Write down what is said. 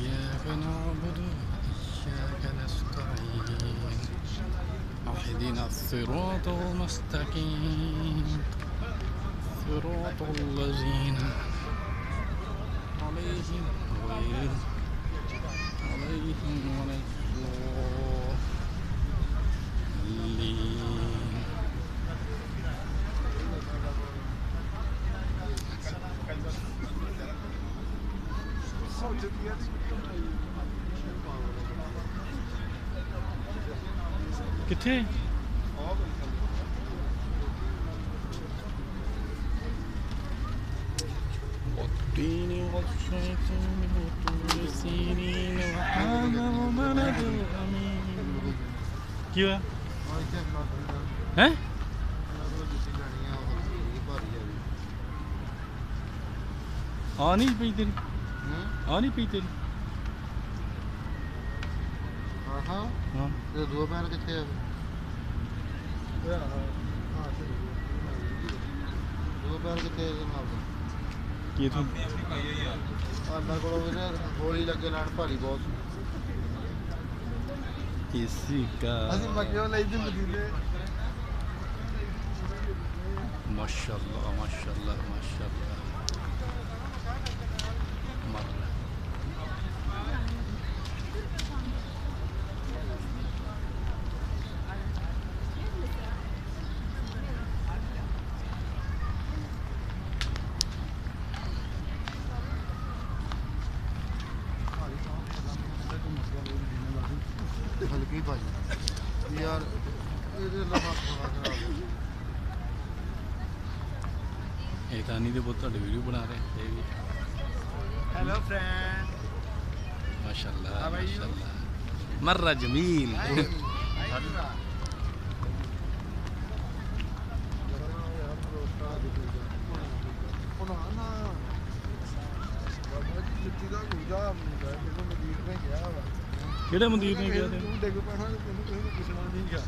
إياك نعبد وإياك نستعين اهدنا الصراط المستقيم صراط الذين عليهم غير عليهم ولا الضالين. ਕਿੱਥੇ والتين والزيتون وطور سينين وهذا البلد الأمين. ਕੀ ਹੋਇਆ ਹੈ? ਆ ਨਹੀਂ ਪਈ ਤੇਰੀ ਆ ਨਹੀਂ ਪਈ ਤੇਰੀ ਹਾਂ ਤੇ ਦੋ ਪੈਰ ਕਿੱਥੇ ਆ ਦੋ ਪੈਰ ਕਿੱਥੇ ਇਹਦੇ ਨਾਲ ਕੀ ਤੂੰ ਆਂਦਾ ਕੋਲ ਉਹਨੇ ਗੋਲੀ ਲੱਗੇ ਲੈਣ ਭਾਰੀ ਬਹੁਤ ਇਸੀ ਕਾ ਅਸੀਂ ਮੱਕਿਓ ਲਈ ਦੀ ਮਦੀਨੇ ਮਾਸ਼ਾਅੱਲਾ ਮਾਸ਼ਾਅੱਲਾ ਮਾਸ਼ਾਅੱਲਾ ਮਰਲਾ ਹਲਕੀ ਭਾਜੀ ਯਾਰ ਇਹਦੇ ਲਮਾ ਖਰਾਬ ਇਹ ਤਾਂ ਨਹੀਂ ਦੇ ਬਹੁਤ ਤੁਹਾਡੇ ਵੀਡੀਓ ਬਣਾ ਰਹੇ ਇਹ ਵੀ ਹੈਲੋ ਫਰੈਂਡ ਮਾਸ਼ਾਅੱਲਾ ਮਾਸ਼ਾਅੱਲਾ ਮਰਰਾ ਜਮੀਲ ਕਿਹੜੇ ਮੰਦੀਰ ਨੇ ਗਿਆ ਤੇ ਤੂੰ ਡਿੱਗ ਪੈਣਾ ਤੈਨੂੰ ਕਿਸੇ ਨੂੰ ਪੁੱਛਣਾ ਨਹੀਂ ਗਾ